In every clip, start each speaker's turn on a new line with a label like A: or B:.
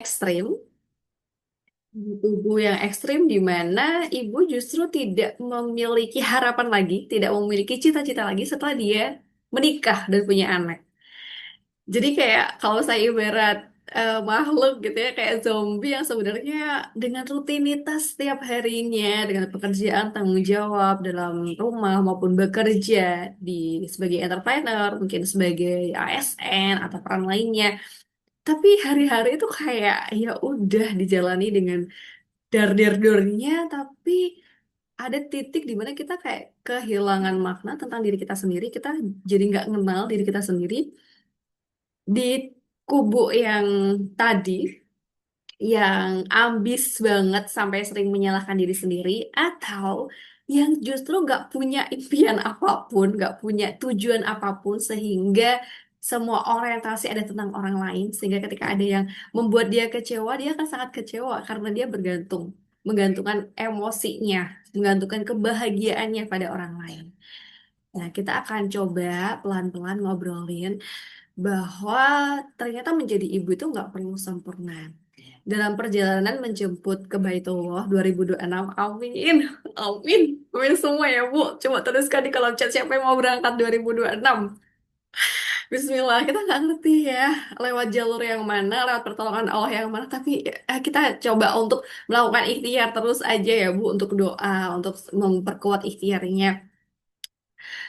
A: Ekstrim, tubuh yang ekstrim di mana ibu justru tidak memiliki harapan lagi, tidak memiliki cita-cita lagi setelah dia menikah dan punya anak. Jadi kayak kalau saya ibarat makhluk gitu ya, kayak zombie yang sebenarnya dengan rutinitas setiap harinya, dengan pekerjaan tanggung jawab dalam rumah maupun bekerja di sebagai entrepreneur, mungkin sebagai ASN atau peran lainnya. Tapi hari-hari itu kayak ya udah dijalani dengan dar-dar-dornya, tapi ada titik di mana kita kayak kehilangan makna tentang diri kita sendiri, kita jadi nggak mengenal diri kita sendiri di kubu yang tadi, yang ambis banget sampai sering menyalahkan diri sendiri, atau yang justru nggak punya impian apapun, nggak punya tujuan apapun, sehingga semua orientasi ada tentang orang lain, sehingga ketika ada yang membuat dia kecewa, dia akan sangat kecewa karena dia menggantungkan emosinya, menggantungkan kebahagiaannya pada orang lain. Nah, kita akan coba pelan-pelan ngobrolin bahwa ternyata menjadi ibu itu nggak perlu sempurna. Dalam perjalanan menjemput ke Baitullah 2026, amin, amin, amin semua ya Bu. Coba tuliskan di kolom chat siapa yang mau berangkat 2026. Bismillah, kita nggak ngerti ya lewat jalur yang mana, lewat pertolongan Allah yang mana, tapi kita coba untuk melakukan ikhtiar terus aja ya Bu, untuk doa, untuk memperkuat ikhtiarnya.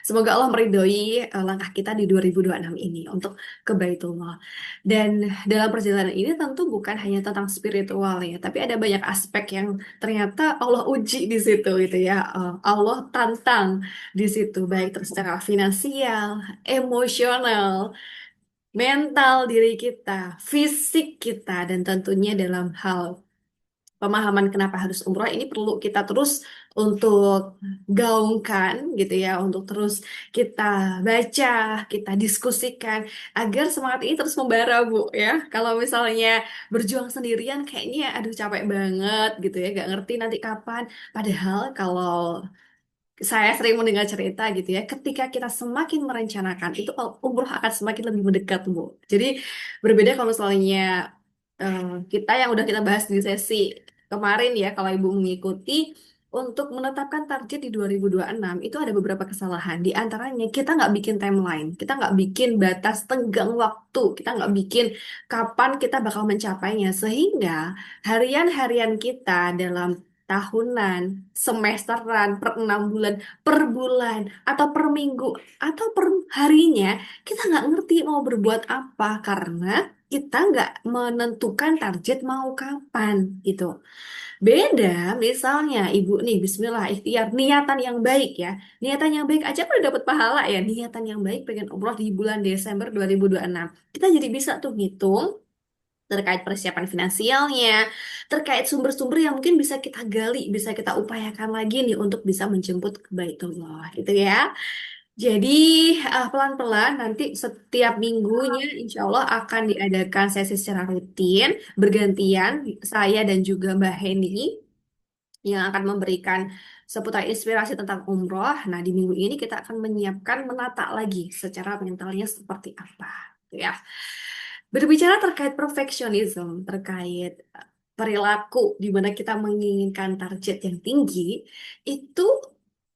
A: Semoga Allah meridhoi langkah kita di 2026 ini untuk ke Baitullah. Dan dalam perjalanan ini tentu bukan hanya tentang spiritual ya, tapi ada banyak aspek yang ternyata Allah uji di situ gitu ya. Allah tantang di situ, baik terus secara finansial, emosional, mental diri kita, fisik kita, dan tentunya dalam hal pemahaman kenapa harus umroh ini perlu kita terus untuk gaungkan gitu ya, untuk terus kita baca, kita diskusikan agar semangat ini terus membara Bu ya. Kalau misalnya berjuang sendirian kayaknya aduh capek banget gitu ya, gak ngerti nanti kapan. Padahal kalau saya sering mendengar cerita gitu ya, ketika kita semakin merencanakan itu umroh akan semakin lebih mendekat Bu. Jadi berbeda kalau misalnya eh, kita yang udah kita bahas di sesi kemarin ya, kalau Ibu mengikuti untuk menetapkan target di 2026 itu ada beberapa kesalahan. Di antaranya kita nggak bikin timeline, kita nggak bikin batas tenggang waktu, kita nggak bikin kapan kita bakal mencapainya, sehingga harian-harian kita dalam tahunan, semesteran, per 6 bulan, per bulan, atau per minggu, atau per harinya, kita nggak ngerti mau berbuat apa karena kita nggak menentukan target mau kapan gitu. Beda misalnya ibu nih, Bismillah, ikhtiar, niatan yang baik ya. Niatan yang baik aja udah dapat pahala ya. Niatan yang baik pengen umroh di bulan Desember 2026. Kita jadi bisa tuh ngitung terkait persiapan finansialnya, terkait sumber-sumber yang mungkin bisa kita gali, bisa kita upayakan lagi nih untuk bisa menjemput ke Baitullah gitu ya. Jadi pelan-pelan nanti setiap minggunya insya Allah akan diadakan sesi secara rutin, bergantian saya dan juga Mbak Heni yang akan memberikan seputar inspirasi tentang umroh. Nah, di minggu ini kita akan menyiapkan menata lagi secara mentalnya seperti apa. Gitu ya. Berbicara terkait perfeksionisme, terkait perilaku di mana kita menginginkan target yang tinggi, itu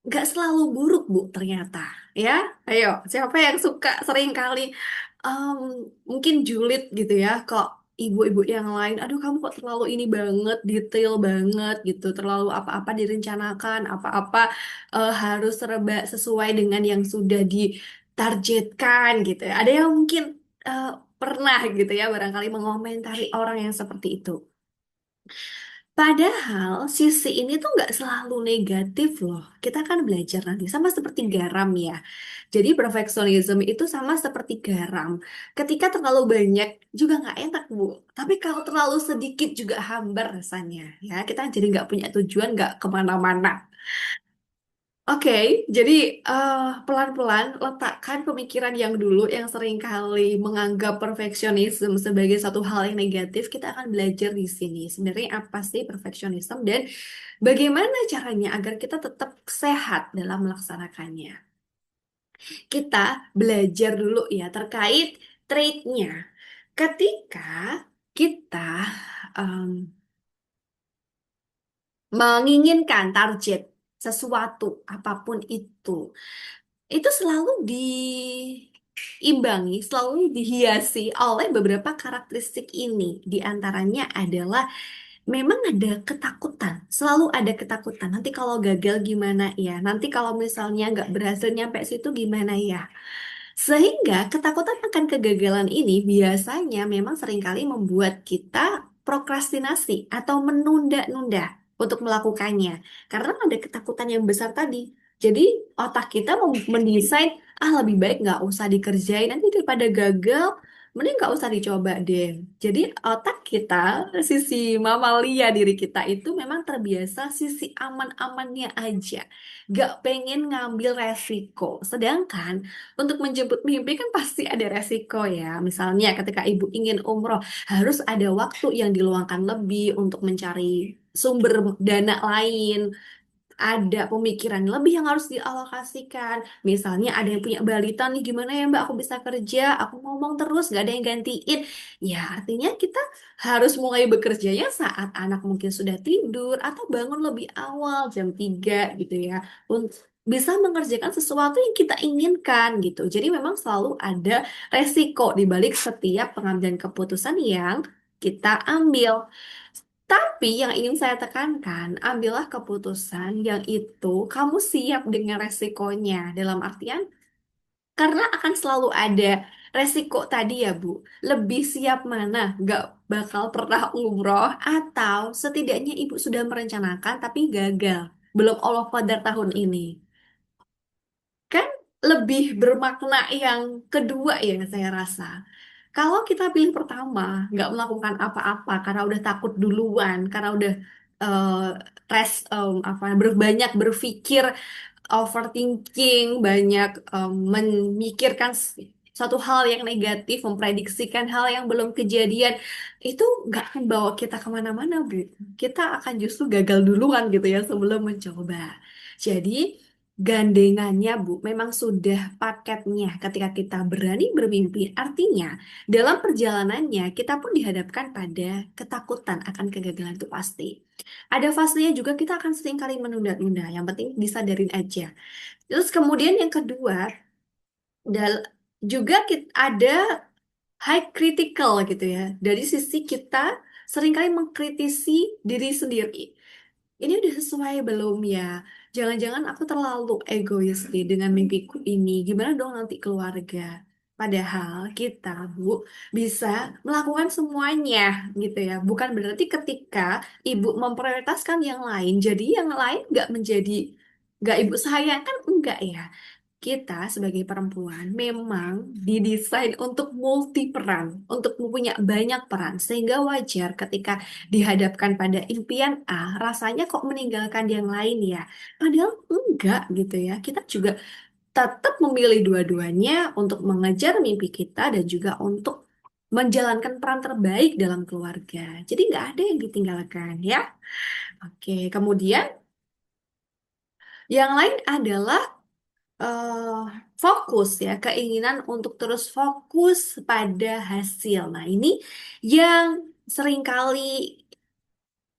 A: nggak selalu buruk, Bu, ternyata. Ya, ayo, siapa yang suka sering kali em, mungkin julid gitu ya, kok ibu-ibu yang lain, aduh kamu kok terlalu ini banget, detail banget gitu, terlalu apa-apa direncanakan, apa-apa harus serba sesuai dengan yang sudah ditargetkan gitu ya. Ada yang mungkin eh, pernah gitu ya barangkali mengomentari orang yang seperti itu. Padahal sisi ini tuh nggak selalu negatif loh. Kita kan belajar nanti sama seperti garam ya. Jadi perfeksionisme itu sama seperti garam. Ketika terlalu banyak juga nggak enak Bu. Tapi kalau terlalu sedikit juga hambar rasanya. Ya kita jadi nggak punya tujuan, nggak kemana-mana. Oke, jadi pelan-pelan letakkan pemikiran yang dulu yang seringkali menganggap perfeksionisme sebagai satu hal yang negatif. Kita akan belajar di sini. Sebenarnya apa sih perfeksionisme dan bagaimana caranya agar kita tetap sehat dalam melaksanakannya. Kita belajar dulu ya terkait trait-nya. Ketika kita em, menginginkan target sesuatu apapun itu selalu diimbangi, selalu dihiasi oleh beberapa karakteristik ini. Di antaranya adalah memang ada ketakutan, selalu ada ketakutan. Nanti kalau gagal gimana ya? Nanti kalau misalnya nggak berhasil nyampe situ gimana ya? Sehingga ketakutan akan kegagalan ini biasanya memang seringkali membuat kita prokrastinasi atau menunda-nunda untuk melakukannya. Karena ada ketakutan yang besar tadi. Jadi otak kita mendesain, lebih baik nggak usah dikerjain, nanti daripada gagal, mending nggak usah dicoba deh. Jadi otak kita, sisi mamalia diri kita itu memang terbiasa sisi aman-amannya aja. Gak pengen ngambil resiko. Sedangkan untuk menjemput mimpi kan pasti ada resiko ya. Misalnya ketika ibu ingin umroh, harus ada waktu yang diluangkan lebih untuk mencari sumber dana lain, ada pemikiran lebih yang harus dialokasikan. Misalnya ada yang punya balita nih, gimana ya Mbak aku bisa kerja, aku ngomong terus gak ada yang gantiin. Ya artinya kita harus mulai bekerjanya saat anak mungkin sudah tidur atau bangun lebih awal jam 3 gitu ya. Untuk bisa mengerjakan sesuatu yang kita inginkan gitu. Jadi memang selalu ada resiko di balik setiap pengambilan keputusan yang kita ambil. Tapi yang ingin saya tekankan, ambillah keputusan yang itu kamu siap dengan resikonya. Dalam artian, karena akan selalu ada resiko tadi ya Bu. Lebih siap mana? Gak bakal pernah umroh atau setidaknya Ibu sudah merencanakan tapi gagal. Belum Allah Qadar tahun ini. Kan lebih bermakna yang kedua ya saya rasa. Kalau kita pilih pertama, nggak melakukan apa-apa karena udah takut duluan, karena udah eh, banyak berpikir, overthinking, banyak memikirkan suatu hal yang negatif, memprediksikan hal yang belum kejadian, itu nggak akan bawa kita kemana-mana, Bu. Kita akan justru gagal duluan gitu ya sebelum mencoba. Jadi gandengannya, Bu, memang sudah paketnya ketika kita berani bermimpi. Artinya dalam perjalanannya kita pun dihadapkan pada ketakutan akan kegagalan itu pasti. Ada fasenya juga kita akan sering kali menunda-nunda. Yang penting disadarin aja. Terus kemudian yang kedua, juga ada high critical gitu ya. Dari sisi kita seringkali mengkritisi diri sendiri. Ini udah sesuai belum ya? Jangan-jangan aku terlalu egois nih dengan mimpiku ini. Gimana dong nanti keluarga? Padahal kita, Bu, bisa melakukan semuanya gitu ya. Bukan berarti ketika ibu memprioritaskan yang lain, jadi yang lain nggak ibu sayangkan, enggak ya. Kita sebagai perempuan memang didesain untuk multi peran, untuk mempunyai banyak peran, sehingga wajar ketika dihadapkan pada impian A, rasanya kok meninggalkan yang lain ya. Padahal enggak gitu ya. Kita juga tetap memilih dua-duanya untuk mengejar mimpi kita dan juga untuk menjalankan peran terbaik dalam keluarga. Jadi nggak ada yang ditinggalkan ya. Oke, kemudian yang lain adalah eh fokus ya, keinginan untuk terus fokus pada hasil. Nah, ini yang seringkali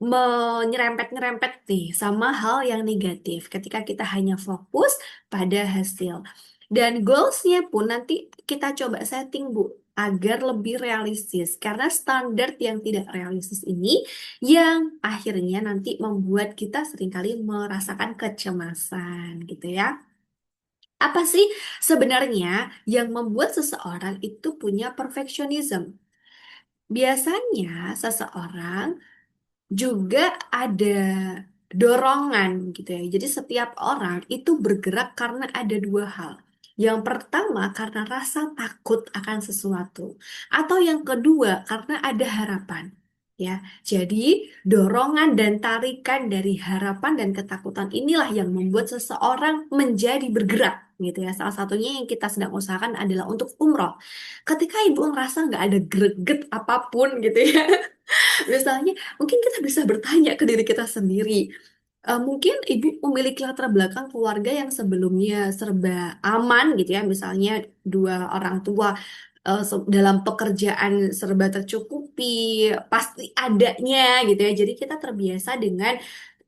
A: menyerempet-nyerempet nih sama hal yang negatif ketika kita hanya fokus pada hasil. Dan goalsnya pun nanti kita coba setting, Bu, agar lebih realistis. Karena standar yang tidak realistis ini yang akhirnya nanti membuat kita seringkali merasakan kecemasan gitu ya. Apa sih sebenarnya yang membuat seseorang itu punya perfectionism? Biasanya seseorang juga ada dorongan gitu ya. Jadi setiap orang itu bergerak karena ada dua hal. Yang pertama karena rasa takut akan sesuatu, atau yang kedua karena ada harapan. Ya, jadi dorongan dan tarikan dari harapan dan ketakutan inilah yang membuat seseorang menjadi bergerak gitu ya. Salah satunya yang kita sedang usahakan adalah untuk umroh. Ketika ibu ngerasa nggak ada greget apapun gitu ya, misalnya, mungkin kita bisa bertanya ke diri kita sendiri. Mungkin ibu memiliki latar belakang keluarga yang sebelumnya serba aman gitu ya, misalnya dua orang tua dalam pekerjaan serba tercukupi, pasti adanya gitu ya. Jadi kita terbiasa dengan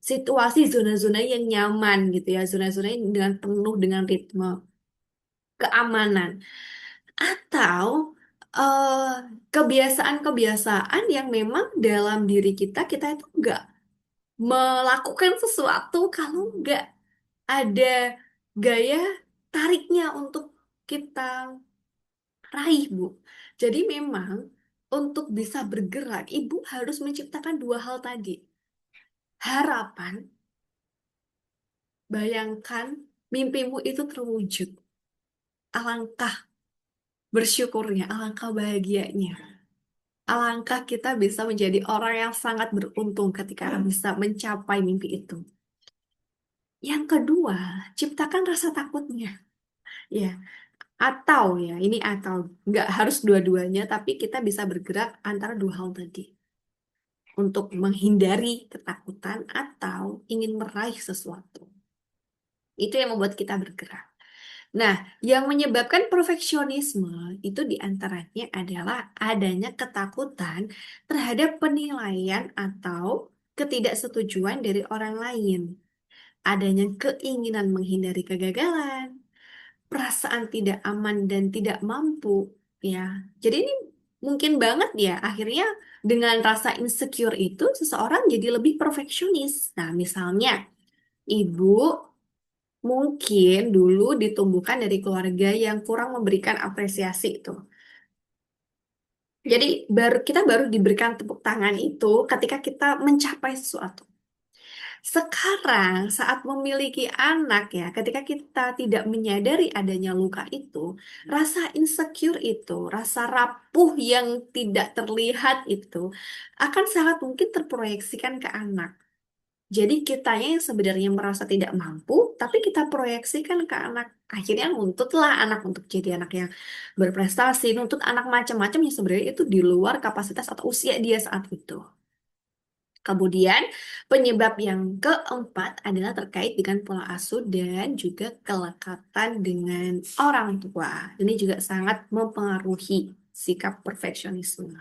A: situasi zona-zona yang nyaman gitu ya, zona-zona yang dengan penuh dengan ritme keamanan atau eh, kebiasaan-kebiasaan yang memang dalam diri kita itu nggak melakukan sesuatu kalau nggak ada gaya tariknya untuk kita raih, Bu. Jadi memang untuk bisa bergerak, Ibu harus menciptakan dua hal tadi. Harapan, bayangkan mimpimu itu terwujud. Alangkah bersyukurnya, alangkah bahagianya. Alangkah kita bisa menjadi orang yang sangat beruntung ketika bisa mencapai mimpi itu. Yang kedua, ciptakan rasa takutnya. Ya, atau ya, ini atau nggak harus dua-duanya, tapi kita bisa bergerak antara dua hal tadi untuk menghindari ketakutan atau ingin meraih sesuatu. Itu yang membuat kita bergerak. Nah, yang menyebabkan perfeksionisme itu diantaranya adalah adanya ketakutan terhadap penilaian atau ketidaksetujuan dari orang lain, adanya keinginan menghindari kegagalan, perasaan tidak aman dan tidak mampu, ya. Jadi ini mungkin banget ya, akhirnya dengan rasa insecure itu seseorang jadi lebih perfeksionis. Nah, misalnya ibu mungkin dulu ditumbuhkan dari keluarga yang kurang memberikan apresiasi itu. Jadi kita baru diberikan tepuk tangan itu ketika kita mencapai sesuatu. Sekarang saat memiliki anak ya, ketika kita tidak menyadari adanya luka itu, rasa insecure itu, rasa rapuh yang tidak terlihat itu akan sangat mungkin terproyeksikan ke anak. Jadi kitanya yang sebenarnya merasa tidak mampu, tapi kita proyeksikan ke anak. Akhirnya nuntutlah anak untuk jadi anak yang berprestasi, nuntut anak macam-macam yang sebenarnya itu di luar kapasitas atau usia dia saat itu. Kemudian penyebab yang keempat adalah terkait dengan pola asuh dan juga kelekatan dengan orang tua. Ini juga sangat mempengaruhi sikap perfeksionisme.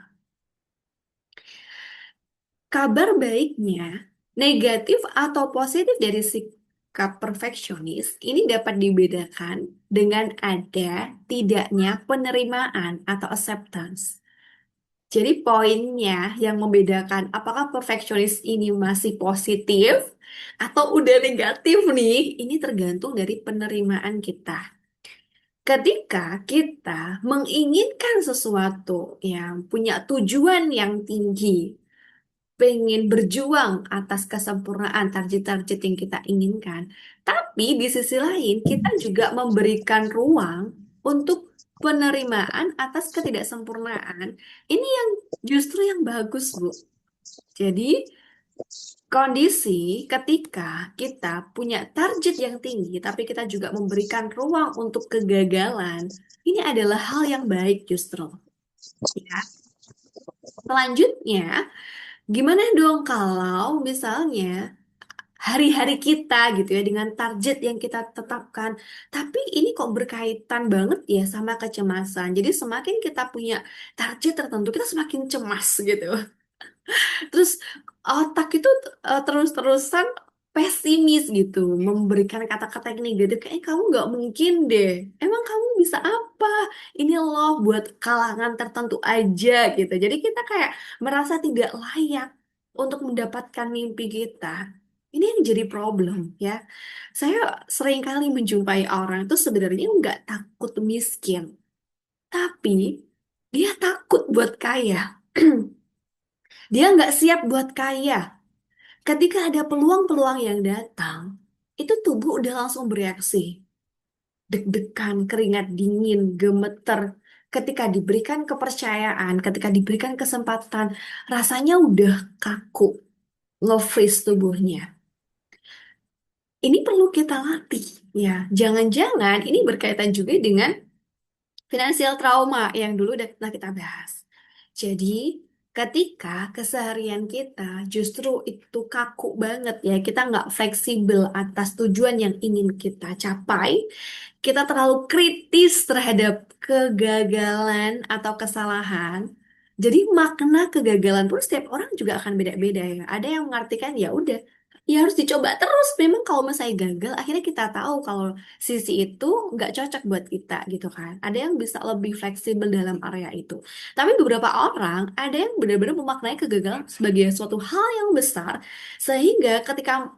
A: Kabar baiknya, negatif atau positif dari sikap perfeksionis ini dapat dibedakan dengan ada tidaknya penerimaan atau acceptance. Jadi poinnya yang membedakan apakah perfeksionis ini masih positif atau udah negatif nih, ini tergantung dari penerimaan kita. Ketika kita menginginkan sesuatu yang punya tujuan yang tinggi, pengen berjuang atas kesempurnaan target-target yang kita inginkan. Tapi di sisi lain, kita juga memberikan ruang untuk penerimaan atas ketidaksempurnaan. Ini yang justru yang bagus, Bu. Jadi, kondisi ketika kita punya target yang tinggi, tapi kita juga memberikan ruang untuk kegagalan, ini adalah hal yang baik justru. Ya. Selanjutnya, gimana dong kalau misalnya hari-hari kita gitu ya dengan target yang kita tetapkan, tapi ini kok berkaitan banget ya sama kecemasan. Jadi semakin kita punya target tertentu, kita semakin cemas gitu. Terus otak itu terus-terusan pesimis gitu, memberikan kata-kata yang negatif, kayak kamu nggak mungkin deh. Emang kamu bisa apa? Ini loh buat kalangan tertentu aja gitu. Jadi kita kayak merasa tidak layak untuk mendapatkan mimpi kita. Ini yang jadi problem ya. Saya sering kali menjumpai orang itu sebenarnya nggak takut miskin, tapi dia takut buat kaya. Dia nggak siap buat kaya. Ketika ada peluang-peluang yang datang, itu tubuh udah langsung bereaksi. Deg-degan, keringat dingin, gemeter. Ketika diberikan kepercayaan, ketika diberikan kesempatan, rasanya udah kaku, nge-freeze tubuhnya. Ini perlu kita latih, ya. Jangan-jangan ini berkaitan juga dengan finansial trauma yang dulu udah pernah kita bahas. Jadi, Ketika keseharian kita justru itu kaku banget ya, kita nggak fleksibel atas tujuan yang ingin kita capai, kita terlalu kritis terhadap kegagalan atau kesalahan. Jadi makna kegagalan pun setiap orang juga akan beda-beda ya. Ada yang mengartikan ya udah, ya harus dicoba terus. Memang kalau misalnya gagal, akhirnya kita tahu kalau sisi itu nggak cocok buat kita gitu kan. Ada yang bisa lebih fleksibel dalam area itu. Tapi beberapa orang ada yang benar-benar memaknai kegagalan sebagai suatu hal yang besar, sehingga ketika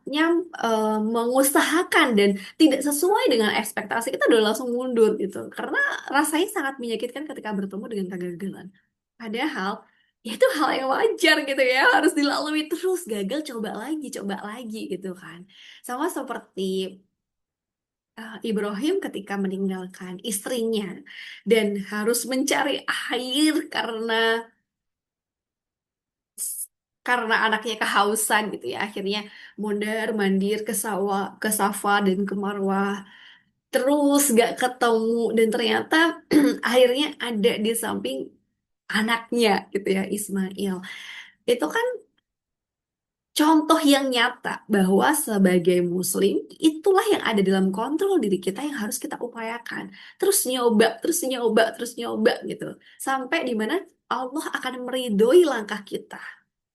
A: mengusahakan dan tidak sesuai dengan ekspektasi kita udah langsung mundur gitu karena rasanya sangat menyakitkan ketika bertemu dengan kegagalan padahal ya itu hal yang wajar gitu ya harus dilalui terus gagal coba lagi gitu kan sama seperti Ibrahim ketika meninggalkan istrinya dan harus mencari air karena anaknya kehausan gitu ya akhirnya mondar mandir ke sawah ke Safa dan ke Marwah terus gak ketemu dan ternyata akhirnya ada di samping anaknya gitu ya Ismail. Itu kan contoh yang nyata bahwa sebagai muslim itulah yang ada dalam kontrol diri kita yang harus kita upayakan. Terus nyoba, terus nyoba gitu. Sampai di mana Allah akan meridhoi langkah kita.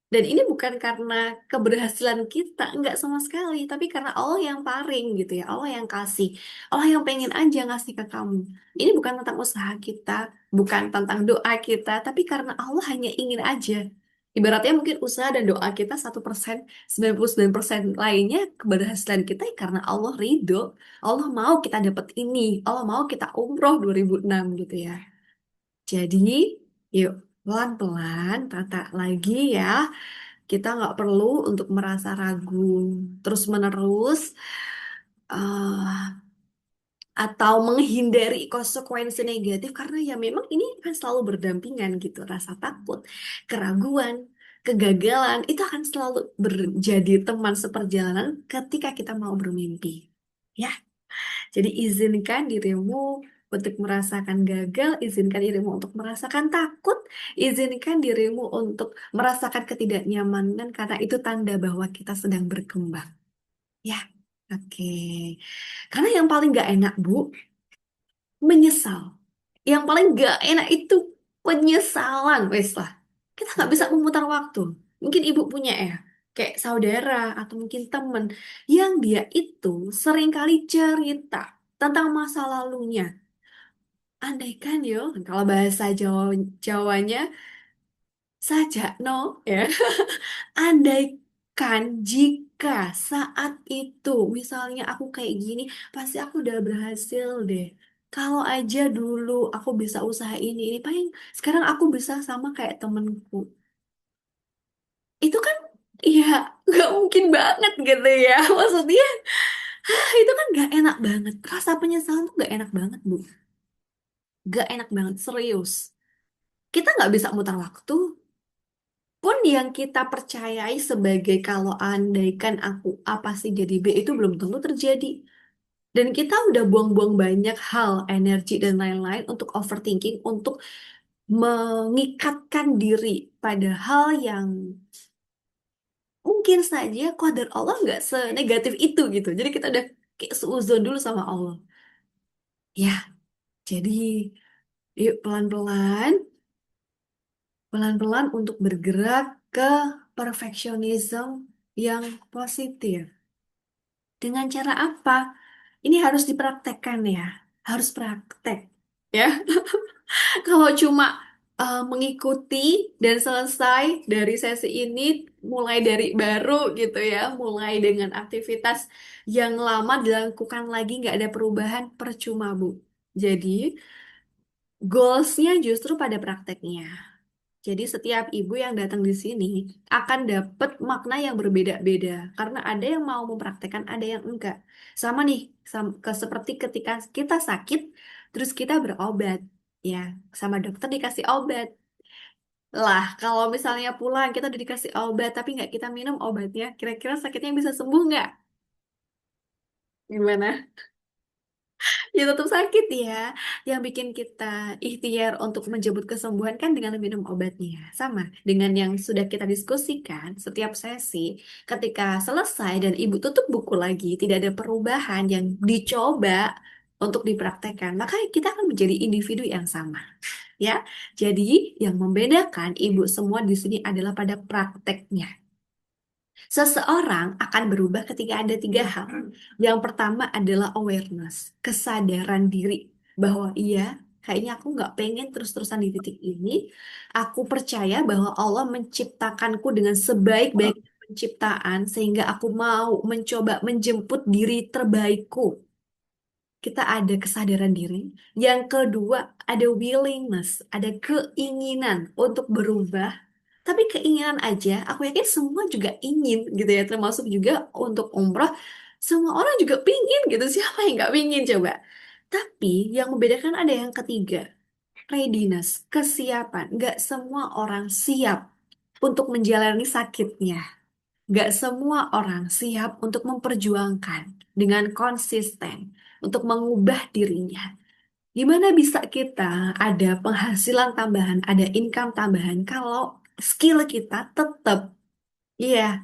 A: Dan ini bukan karena keberhasilan kita, enggak sama sekali, tapi karena Allah yang paring gitu ya, Allah yang kasih, Allah yang pengen aja ngasih ke kamu. Ini bukan tentang usaha kita, bukan tentang doa kita, tapi karena Allah hanya ingin aja. Ibaratnya mungkin usaha dan doa kita 1%, 99% lainnya keberhasilan kita ya karena Allah ridho. Allah mau kita dapat ini, Allah mau kita umroh 2006 gitu ya. Jadi, yuk pelan-pelan tata lagi ya. Kita nggak perlu untuk merasa ragu terus-menerus eh atau menghindari konsekuensi negatif karena ya memang ini akan selalu berdampingan gitu. Rasa takut, keraguan, kegagalan itu akan selalu menjadi teman seperjalanan ketika kita mau bermimpi. Ya, jadi izinkan dirimu untuk merasakan gagal, izinkan dirimu untuk merasakan takut, izinkan dirimu untuk merasakan ketidaknyamanan karena itu tanda bahwa kita sedang berkembang. Ya, oke. Karena yang paling gak enak, Bu, menyesal. Yang paling gak enak itu penyesalan, wes lah. Kita nggak bisa memutar waktu. Mungkin ibu punya ya, kayak saudara atau mungkin temen yang dia itu seringkali cerita tentang masa lalunya. Andaikan yo, kalau bahasa Jawanya saja no ya. Andaikan jika saat itu misalnya aku kayak gini, pasti aku udah berhasil deh. Kalau aja dulu aku bisa usaha ini paling sekarang aku bisa sama kayak temenku. Itu kan ya nggak mungkin banget gitu ya. Maksudnya itu kan nggak enak banget. Rasa penyesalan tuh nggak enak banget, Bu. Nggak enak banget, serius. Kita nggak bisa mutar waktu, pun yang kita percayai sebagai kalau andaikan aku A pasti jadi B itu belum tentu terjadi. Dan kita udah buang-buang banyak hal, energi dan lain-lain untuk overthinking, untuk mengikatkan diri pada hal yang mungkin saja qadar Allah nggak senegatif itu gitu. Jadi kita udah kayak seuzon dulu sama Allah. Ya, jadi yuk pelan-pelan, pelan-pelan untuk bergerak ke perfeksionisme yang positif. Dengan cara apa? Ini harus dipraktekkan ya. Harus praktek. Ya, kalau cuma mengikuti dan selesai dari sesi ini, mulai dari baru gitu ya, mulai dengan aktivitas yang lama dilakukan lagi nggak ada perubahan, percuma Bu. Jadi, goalsnya justru pada prakteknya. Jadi setiap ibu yang datang di sini akan dapat makna yang berbeda-beda karena ada yang mau mempraktekkan, ada yang enggak. Sama nih, seperti ketika kita sakit, terus kita berobat, ya, sama dokter dikasih obat. Lah, kalau misalnya pulang kita udah dikasih obat tapi nggak kita minum obatnya, kira-kira sakitnya bisa sembuh nggak? Gimana? Ya tetap sakit ya. Yang bikin kita ikhtiar untuk menjemput kesembuhan kan dengan minum obatnya. Sama dengan yang sudah kita diskusikan setiap sesi. Ketika selesai dan ibu tutup buku lagi, tidak ada perubahan yang dicoba untuk dipraktekkan, maka kita akan menjadi individu yang sama. Ya, jadi yang membedakan ibu semua di sini adalah pada prakteknya. Seseorang akan berubah ketika ada tiga hal. Yang pertama adalah awareness, kesadaran diri bahwa iya, kayaknya aku nggak pengen terus-terusan di titik ini. Aku percaya bahwa Allah menciptakanku dengan sebaik-baik penciptaan sehingga aku mau mencoba menjemput diri terbaikku. Kita ada kesadaran diri. Yang kedua, ada willingness, ada keinginan untuk berubah. Tapi keinginan aja, aku yakin semua juga ingin gitu ya, termasuk juga untuk umroh. Semua orang juga pingin gitu, siapa yang nggak pingin coba? Tapi yang membedakan ada yang ketiga, readiness, kesiapan. Nggak semua orang siap untuk menjalani sakitnya. Nggak semua orang siap untuk memperjuangkan dengan konsisten, untuk mengubah dirinya. Gimana bisa kita ada penghasilan tambahan, ada income tambahan kalau skill kita tetap, iya,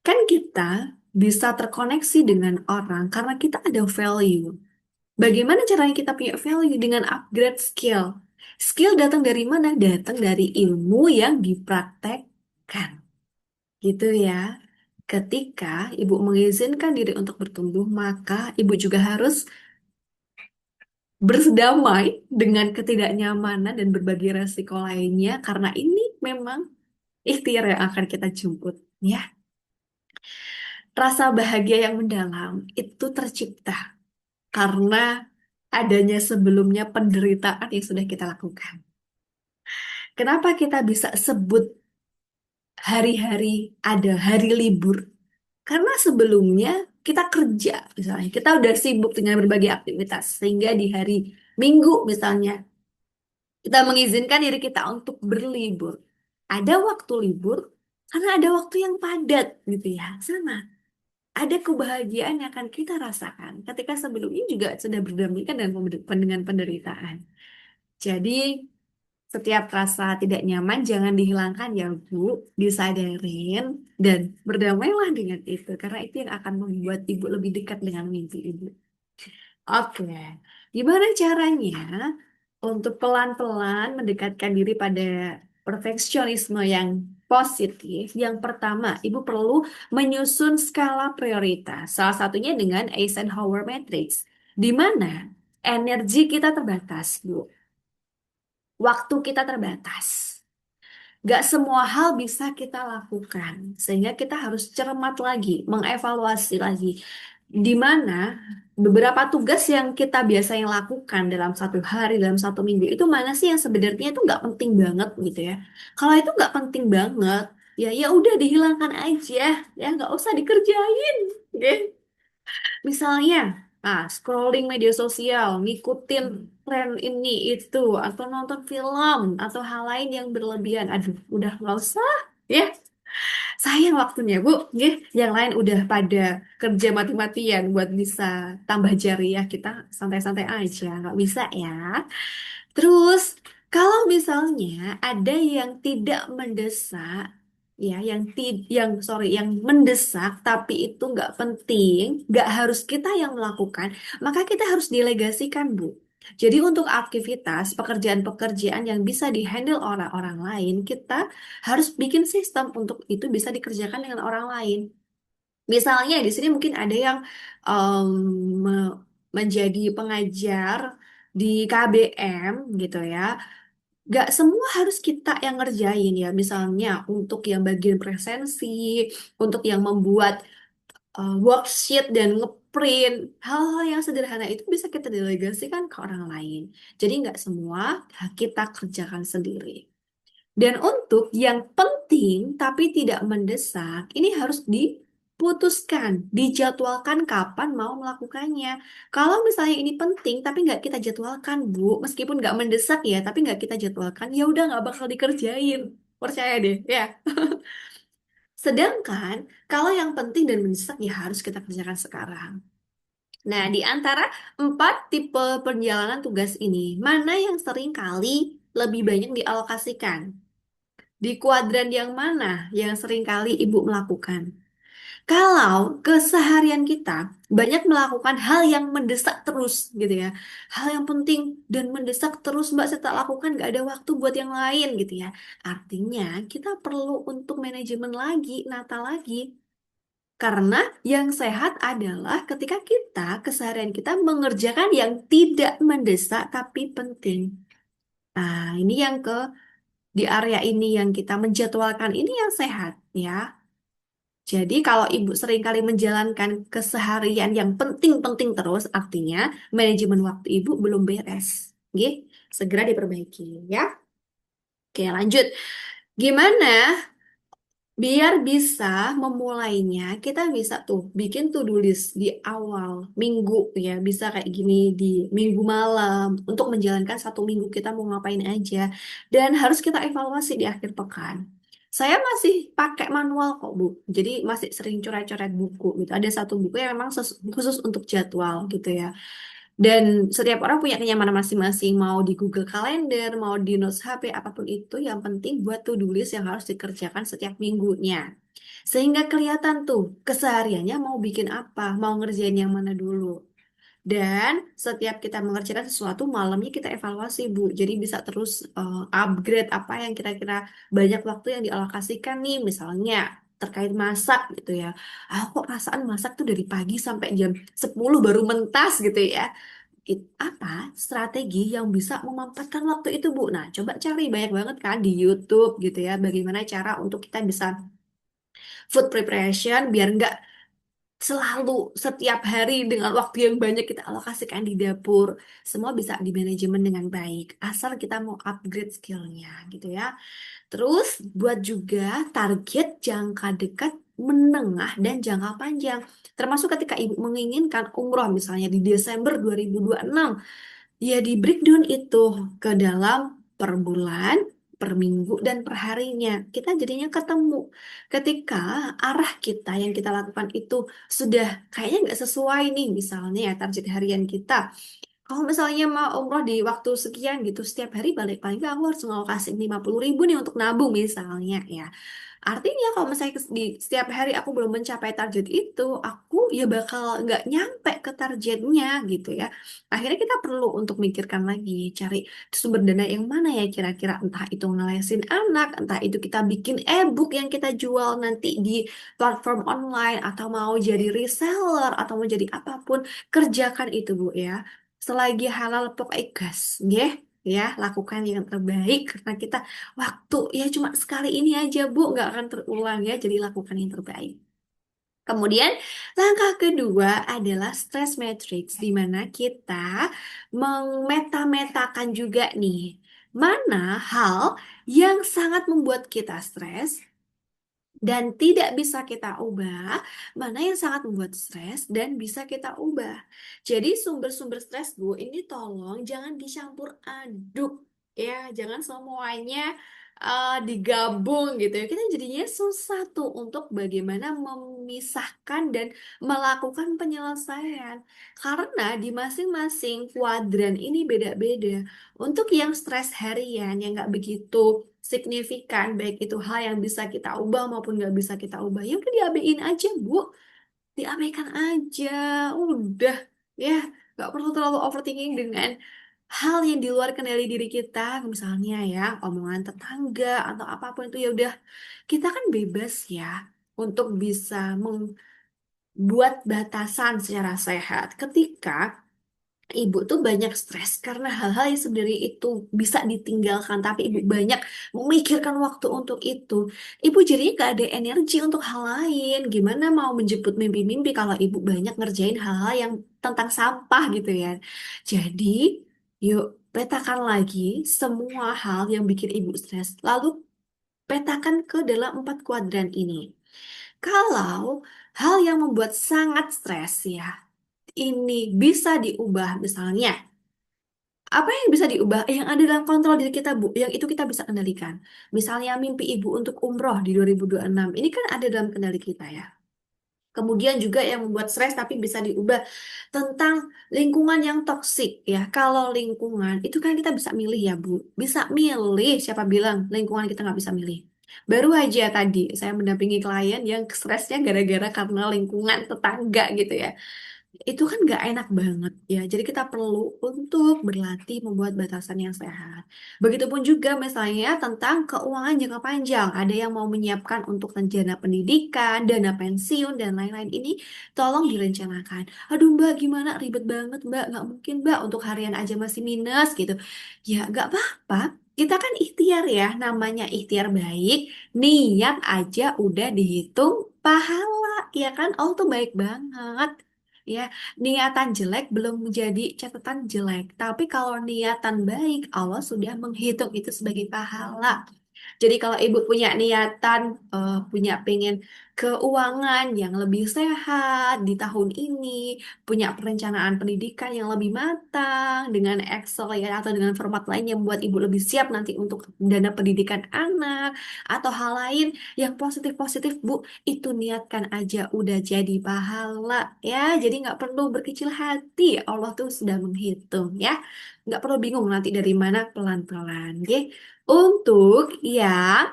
A: kan kita bisa terkoneksi dengan orang karena kita ada value. Bagaimana caranya kita punya value dengan upgrade skill? Skill datang dari mana? Datang dari ilmu yang dipraktekkan. Gitu ya. Ketika ibu mengizinkan diri untuk bertumbuh, maka ibu juga harus berdamai dengan ketidaknyamanan dan berbagai resiko lainnya karena ini memang ikhtiar yang akan kita jemput ya. Rasa bahagia yang mendalam itu tercipta karena adanya sebelumnya penderitaan yang sudah kita lakukan. Kenapa kita bisa sebut hari-hari ada hari libur? Karena sebelumnya kita kerja misalnya, kita udah sibuk dengan berbagai aktivitas sehingga di hari Minggu misalnya kita mengizinkan diri kita untuk berlibur. Ada waktu libur karena ada waktu yang padat gitu ya. Sama. Ada kebahagiaan yang akan kita rasakan ketika sebelumnya juga sudah berdampingan dengan penderitaan. Jadi setiap rasa tidak nyaman jangan dihilangkan ya Bu, disadarin dan berdamailah dengan itu karena itu yang akan membuat Ibu lebih dekat dengan mimpi Ibu. Oke, gimana caranya untuk pelan-pelan mendekatkan diri pada perfeksionisme yang positif? Yang pertama, Ibu perlu menyusun skala prioritas. Salah satunya dengan Eisenhower Matrix, di mana energi kita terbatas, Bu. Waktu kita terbatas. Gak semua hal bisa kita lakukan, sehingga kita harus cermat lagi, mengevaluasi lagi, di mana beberapa tugas yang kita biasanya lakukan dalam satu hari, dalam satu minggu, itu mana sih yang sebenarnya itu nggak penting banget gitu ya. Kalau itu nggak penting banget, ya ya udah dihilangkan aja, ya nggak usah dikerjain. Oke? Misalnya, scrolling media sosial, ngikutin tren ini itu, atau nonton film, atau hal lain yang berlebihan. Aduh, udah nggak usah. Ya, sayang waktunya, Bu. Nggih, yang lain udah pada kerja mati-matian buat bisa tambah jariah. Kita santai-santai aja, nggak bisa ya. Terus, kalau misalnya ada yang tidak mendesak, ya, yang mendesak tapi itu nggak penting, nggak harus kita yang melakukan, maka kita harus delegasikan, Bu. Jadi untuk aktivitas pekerjaan-pekerjaan yang bisa dihandle orang-orang lain, kita harus bikin sistem untuk itu bisa dikerjakan dengan orang lain. Misalnya di sini mungkin ada yang em, me- menjadi pengajar di KBM gitu ya. Gak semua harus kita yang ngerjain ya. Misalnya untuk yang bagian presensi, untuk yang membuat worksheet dan ngeprint, hal-hal yang sederhana itu bisa kita delegasikan ke orang lain. Jadi nggak semua kita kerjakan sendiri. Dan untuk yang penting tapi tidak mendesak, ini harus diputuskan, dijadwalkan kapan mau melakukannya. Kalau misalnya ini penting tapi nggak kita jadwalkan, Bu, meskipun nggak mendesak ya, tapi nggak kita jadwalkan, ya udah nggak bakal dikerjain. Percaya deh, ya. Sedangkan kalau yang penting dan mendesak ya harus kita kerjakan sekarang. Nah, di antara empat tipe perjalanan tugas ini, mana yang sering kali lebih banyak dialokasikan? Di kuadran yang mana yang sering kali Ibu melakukan? Kalau keseharian kita banyak melakukan hal yang mendesak terus gitu ya, hal yang penting dan mendesak terus Mbak saya tak lakukan gak ada waktu buat yang lain gitu ya. Artinya kita perlu untuk manajemen lagi, nata lagi. Karena yang sehat adalah ketika kita keseharian kita mengerjakan yang tidak mendesak tapi penting. Nah, ini yang di area ini yang kita menjadwalkan ini yang sehat ya. Jadi kalau ibu seringkali menjalankan keseharian yang penting-penting terus, artinya manajemen waktu ibu belum beres. Oke, segera diperbaiki ya. Oke, lanjut. Gimana biar bisa memulainya? Kita bisa tuh bikin to-do list di awal minggu ya. Bisa kayak gini di minggu malam untuk menjalankan satu minggu kita mau ngapain aja. Dan harus kita evaluasi di akhir pekan. Saya masih pakai manual kok, Bu. Jadi masih sering coret-coret buku gitu. Ada satu buku yang memang khusus untuk jadwal gitu ya. Dan setiap orang punya kenyamanan masing-masing, mau di Google Calendar, mau di Notes HP, apapun itu, yang penting buat to-do list yang harus dikerjakan setiap minggunya. Sehingga kelihatan tuh kesehariannya mau bikin apa, mau ngerjain yang mana dulu. Dan setiap kita mengerjakan sesuatu, malamnya kita evaluasi, Bu. Jadi bisa terus upgrade apa yang kira-kira banyak waktu yang dialokasikan nih, misalnya terkait masak gitu ya. Ah, kok perasaan masak tuh dari pagi sampai jam 10 baru mentas gitu ya. Apa strategi yang bisa memanfaatkan waktu itu, Bu? Nah, coba cari banyak banget kan di YouTube gitu ya. Bagaimana cara untuk kita bisa food preparation biar nggak selalu setiap hari dengan waktu yang banyak kita alokasikan di dapur. Semua bisa di manajemen dengan baik. Asal kita mau upgrade skillnya gitu ya. Terus buat juga target jangka dekat, menengah, dan jangka panjang. Termasuk ketika Ibu menginginkan umroh misalnya di Desember 2026. Ya, di breakdown itu ke dalam per bulan, per minggu, dan per harinya. Kita jadinya ketemu. Ketika arah kita yang kita lakukan itu sudah kayaknya nggak sesuai nih, misalnya ya target harian kita. Kalau misalnya mau umroh di waktu sekian gitu, setiap hari balik paling nggak aku harus ngalokasi 50.000 nih untuk nabung misalnya ya. Artinya kalau misalnya di setiap hari aku belum mencapai target itu, aku ya bakal nggak nyampe ke targetnya gitu ya. Akhirnya kita perlu untuk mikirkan lagi, cari sumber dana yang mana ya kira-kira, entah itu ngelesin anak, entah itu kita bikin e-book yang kita jual nanti di platform online, atau mau jadi reseller, atau mau jadi apapun, kerjakan itu Bu ya. Selagi halal pokoknya gas, nggih. Ya, lakukan yang terbaik karena kita waktu ya cuma sekali ini aja Bu, nggak akan terulang ya. Jadi lakukan yang terbaik. Kemudian langkah kedua adalah stress matrix, di mana kita memeta-metakan juga nih mana hal yang sangat membuat kita stres dan tidak bisa kita ubah, mana yang sangat membuat stres dan bisa kita ubah. Jadi sumber-sumber stres, Bu, ini tolong jangan dicampur aduk ya, jangan semuanya digabung gitu ya. Kita jadinya susah tuh untuk bagaimana memisahkan dan melakukan penyelesaian. Karena di masing-masing kuadran ini beda-beda. Untuk yang stres harian yang nggak begitu signifikan, baik itu hal yang bisa kita ubah maupun nggak bisa kita ubah, ya udah diabaiin aja, Bu. Diabaikan aja, udah ya, nggak perlu terlalu overthinking dengan hal yang di luar kendali diri kita, misalnya ya omongan tetangga atau apapun itu, ya udah kita kan bebas ya untuk bisa membuat batasan secara sehat ketika Ibu tuh banyak stres karena hal-hal yang sebenarnya itu bisa ditinggalkan, tapi ibu banyak memikirkan waktu untuk itu. Ibu jadinya gak ada energi untuk hal lain. Gimana mau menjemput mimpi-mimpi kalau ibu banyak ngerjain hal-hal yang tentang sampah gitu ya. Jadi, yuk petakan lagi semua hal yang bikin ibu stres. Lalu petakan ke dalam empat kuadran ini. Kalau hal yang membuat sangat stres ya, ini bisa diubah misalnya. Apa yang bisa diubah? Yang ada dalam kontrol diri kita, Bu. Yang itu kita bisa kendalikan. Misalnya mimpi Ibu untuk umroh di 2026. Ini kan ada dalam kendali kita ya. Kemudian juga yang membuat stres tapi bisa diubah tentang lingkungan yang toksik ya. Kalau lingkungan itu kan kita bisa milih ya Bu. Bisa milih, siapa bilang lingkungan kita nggak bisa milih. Baru aja tadi saya mendampingi klien yang stresnya gara-gara karena lingkungan tetangga gitu ya. Itu kan nggak enak banget ya. Jadi kita perlu untuk berlatih membuat batasan yang sehat. Begitupun juga misalnya tentang keuangan jangka panjang. Ada yang mau menyiapkan untuk rencana pendidikan, dana pensiun, dan lain-lain ini tolong direncanakan. Aduh Mbak, gimana? Ribet banget Mbak. Nggak mungkin Mbak untuk harian aja masih minus gitu. Ya nggak apa-apa. Kita kan ikhtiar ya, namanya ikhtiar baik, niat aja udah dihitung pahala, ya kan? Oh tuh baik banget. Ya, niatan jelek belum menjadi catatan jelek. Tapi kalau niatan baik, Allah sudah menghitung itu sebagai pahala. Jadi kalau ibu punya niatan, punya pengen keuangan yang lebih sehat di tahun ini, punya perencanaan pendidikan yang lebih matang dengan Excel ya atau dengan format lain yang membuat ibu lebih siap nanti untuk dana pendidikan anak atau hal lain yang positif-positif Bu, itu niatkan aja udah jadi pahala ya. Jadi nggak perlu berkecil hati, Allah tuh sudah menghitung ya. Nggak perlu bingung nanti dari mana pelan-pelan, oke? Untuk yang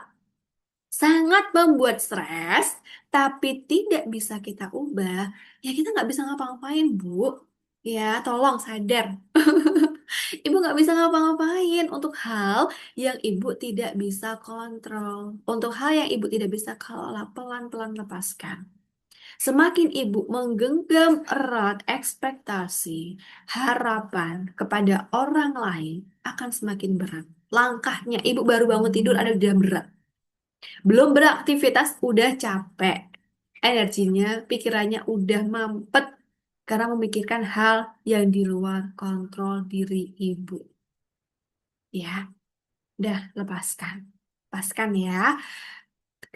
A: sangat membuat stres, tapi tidak bisa kita ubah, ya kita nggak bisa ngapa-ngapain, Bu. Ya, tolong sadar. Ibu nggak bisa ngapa-ngapain untuk hal yang ibu tidak bisa kontrol. Untuk hal yang ibu tidak bisa kelola, pelan-pelan lepaskan. Semakin ibu menggenggam erat ekspektasi, harapan kepada orang lain akan semakin berat. Langkahnya, ibu baru bangun tidur ada udah berat. Belum beraktivitas udah capek. Energinya, pikirannya udah mampet karena memikirkan hal yang di luar kontrol diri ibu. Ya, udah lepaskan. Lepaskan ya,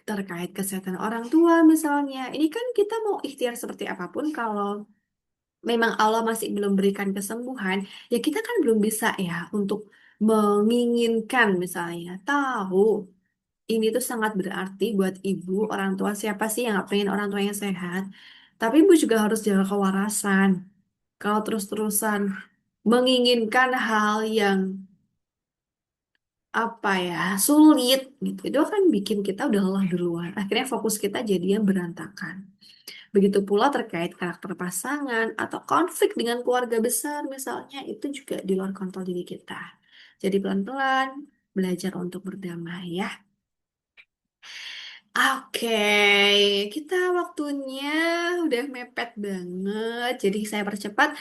A: terkait kesehatan orang tua misalnya. Ini kan kita mau ikhtiar seperti apapun kalau memang Allah masih belum berikan kesembuhan, ya kita kan belum bisa ya untuk menginginkan misalnya. Tahu, ini tuh sangat berarti buat ibu, orang tua siapa sih yang gak pengen orang tuanya sehat. Tapi ibu juga harus jaga kewarasan. Kalau terus-terusan menginginkan hal yang apa ya sulit gitu, itu akan bikin kita udah lelah duluan. Akhirnya fokus kita jadinya berantakan. Begitu pula terkait karakter pasangan atau konflik dengan keluarga besar misalnya itu juga di luar kontrol diri kita. Jadi pelan-pelan belajar untuk berdamai ya. Oke, kita waktunya udah mepet banget. Jadi saya percepat.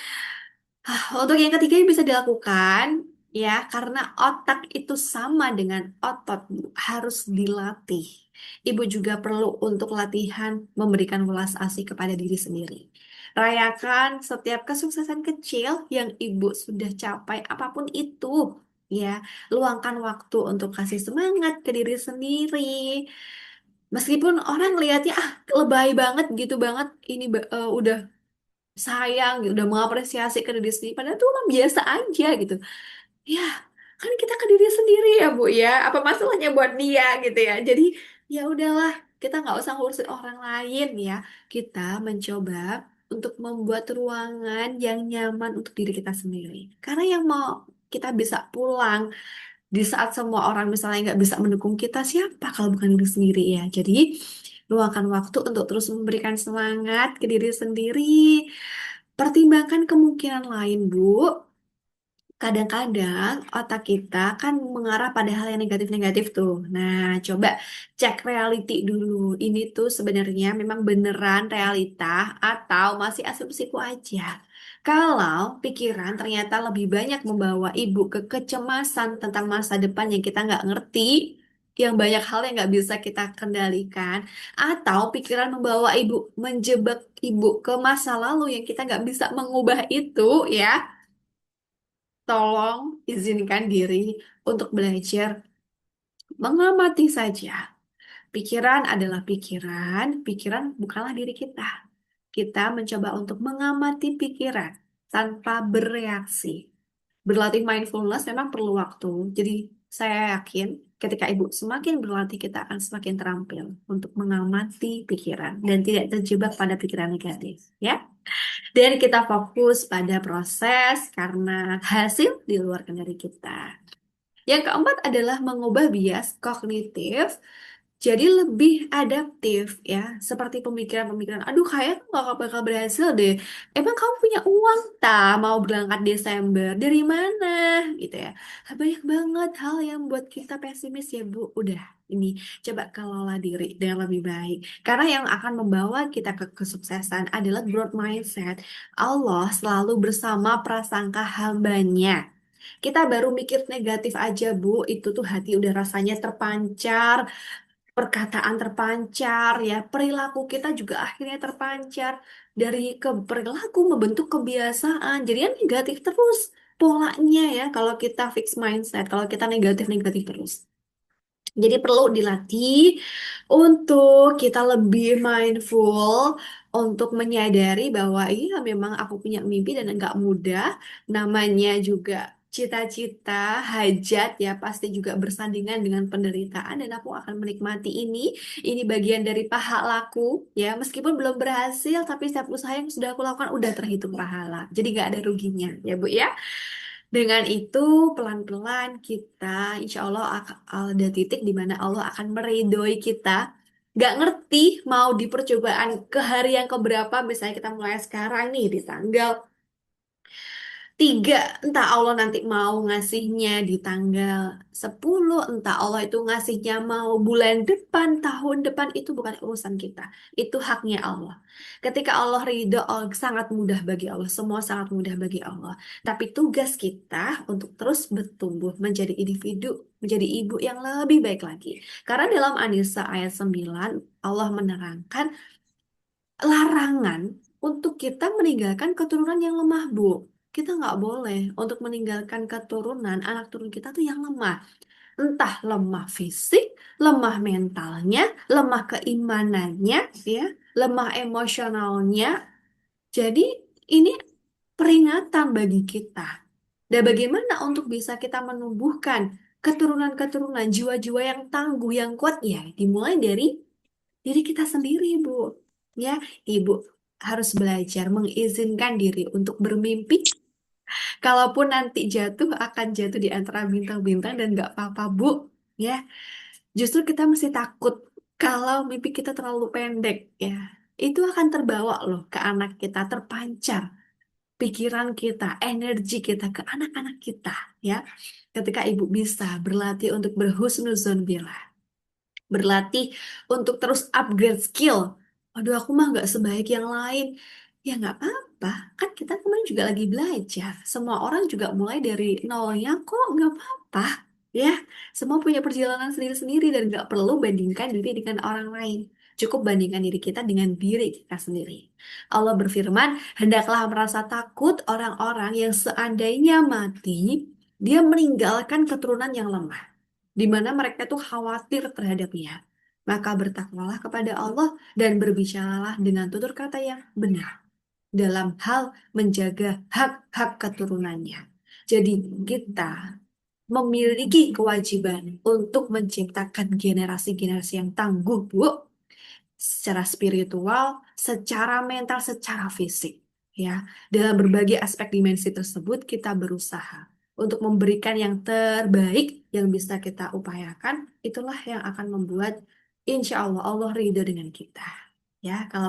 A: Untuk yang ketiga yang bisa dilakukan ya karena otak itu sama dengan otot Bu, harus dilatih. Ibu juga perlu untuk latihan memberikan welas asih kepada diri sendiri. Rayakan setiap kesuksesan kecil yang ibu sudah capai apapun itu. Ya, luangkan waktu untuk kasih semangat ke diri sendiri. Meskipun orang lihatnya lebay banget gitu banget ini udah sayang gitu, udah mengapresiasi ke diri sendiri padahal itu orang biasa aja gitu ya, kan kita ke diri sendiri ya Bu ya, apa masalahnya buat dia gitu ya. Jadi ya udahlah, kita nggak usah ngurusin orang lain ya, kita mencoba untuk membuat ruangan yang nyaman untuk diri kita sendiri karena yang mau kita bisa pulang di saat semua orang misalnya nggak bisa mendukung kita, siapa kalau bukan diri sendiri ya. Jadi luangkan waktu untuk terus memberikan semangat ke diri sendiri. Pertimbangkan kemungkinan lain, Bu. Kadang-kadang otak kita kan mengarah pada hal yang negatif-negatif tuh. Nah, coba cek reality dulu. Ini tuh sebenarnya memang beneran realita atau masih asumsiku aja. Kalau pikiran ternyata lebih banyak membawa ibu ke kecemasan tentang masa depan yang kita nggak ngerti, yang banyak hal yang nggak bisa kita kendalikan, atau pikiran membawa ibu menjebak ibu ke masa lalu yang kita nggak bisa mengubah itu, ya. Tolong izinkan diri untuk belajar mengamati saja. Pikiran adalah pikiran, pikiran bukanlah diri kita. Kita mencoba untuk mengamati pikiran tanpa bereaksi. Berlatih mindfulness memang perlu waktu. Jadi Saya yakin ketika Ibu semakin berlatih, kita akan semakin terampil untuk mengamati pikiran dan tidak terjebak pada pikiran negatif, ya. Dan kita fokus pada proses karena hasil di luar kendali kita. Yang keempat adalah mengubah bias kognitif jadi lebih adaptif, ya. Seperti pemikiran-pemikiran, aduh kayak nggak bakal berhasil deh. Emang kamu punya uang tak mau berangkat Desember? Dari mana? Gitu ya. Banyak banget hal yang buat kita pesimis ya Bu. Udah, ini coba kelola diri dengan lebih baik. Karena yang akan membawa kita ke kesuksesan adalah growth mindset. Allah selalu bersama prasangka hambanya. Kita baru mikir negatif aja, Bu. Itu tuh hati udah rasanya terpancar, perkataan terpancar, ya. Perilaku kita juga akhirnya terpancar. Dari ke perilaku membentuk kebiasaan. Jadinya negatif terus polanya, ya. Kalau kita fix mindset, kalau kita negatif-negatif terus. Jadi perlu dilatih untuk kita lebih mindful, untuk menyadari bahwa iya memang aku punya mimpi dan enggak mudah. Namanya juga cita-cita, hajat ya pasti juga bersandingan dengan penderitaan dan aku akan menikmati ini. Ini bagian dari pahalaku, ya. Meskipun belum berhasil tapi setiap usaha yang sudah aku lakukan udah terhitung pahala. Jadi nggak ada ruginya ya Bu, ya. Dengan itu, pelan-pelan kita, insya Allah ada titik di mana Allah akan meridhoi kita. Gak ngerti mau di percobaan ke hari yang keberapa, misalnya kita mulai sekarang nih di tanggal 3, entah Allah nanti mau ngasihnya di tanggal 10, entah Allah itu ngasihnya mau bulan depan, tahun depan, itu bukan urusan kita. Itu haknya Allah. Ketika Allah ridho, Allah sangat mudah bagi Allah. Semua sangat mudah bagi Allah. Tapi tugas kita untuk terus bertumbuh menjadi individu, menjadi ibu yang lebih baik lagi. Karena dalam An-Nisa ayat 9, Allah menerangkan larangan untuk kita meninggalkan keturunan yang lemah, Bu. Kita nggak boleh untuk meninggalkan keturunan, anak turun kita tuh yang lemah. Entah lemah fisik, lemah mentalnya, lemah keimanannya, ya, lemah emosionalnya. Jadi ini peringatan bagi kita. Dan bagaimana untuk bisa kita menumbuhkan keturunan-keturunan jiwa-jiwa yang tangguh, yang kuat, ya, dimulai dari diri kita sendiri, Bu. Ya, Ibu harus belajar mengizinkan diri untuk bermimpi. Kalaupun nanti jatuh, akan jatuh di antara bintang-bintang dan nggak apa-apa, Bu. Ya, justru kita mesti takut kalau mimpi kita terlalu pendek, ya. Itu akan terbawa loh ke anak kita, terpancar pikiran kita, energi kita ke anak-anak kita, ya. Ketika Ibu bisa berlatih untuk berhusnuzon billah, berlatih untuk terus upgrade skill. Aduh, aku mah nggak sebaik yang lain. Ya nggak apa-apa, kan kita kemarin juga lagi belajar. Semua orang juga mulai dari nolnya kok, nggak apa-apa. Ya, semua punya perjalanan sendiri-sendiri dan nggak perlu bandingkan diri dengan orang lain. Cukup bandingkan diri kita dengan diri kita sendiri. Allah berfirman, hendaklah merasa takut orang-orang yang seandainya mati, dia meninggalkan keturunan yang lemah di mana mereka tuh khawatir terhadapnya. Maka bertakwalah kepada Allah dan berbicaralah dengan tutur kata yang benar dalam hal menjaga hak-hak keturunannya. Jadi kita memiliki kewajiban untuk menciptakan generasi-generasi yang tangguh, Bu, secara spiritual, secara mental, secara fisik. Ya, dalam berbagai aspek dimensi tersebut kita berusaha untuk memberikan yang terbaik yang bisa kita upayakan. Itulah yang akan membuat insya Allah Allah ridho dengan kita. Ya, kalau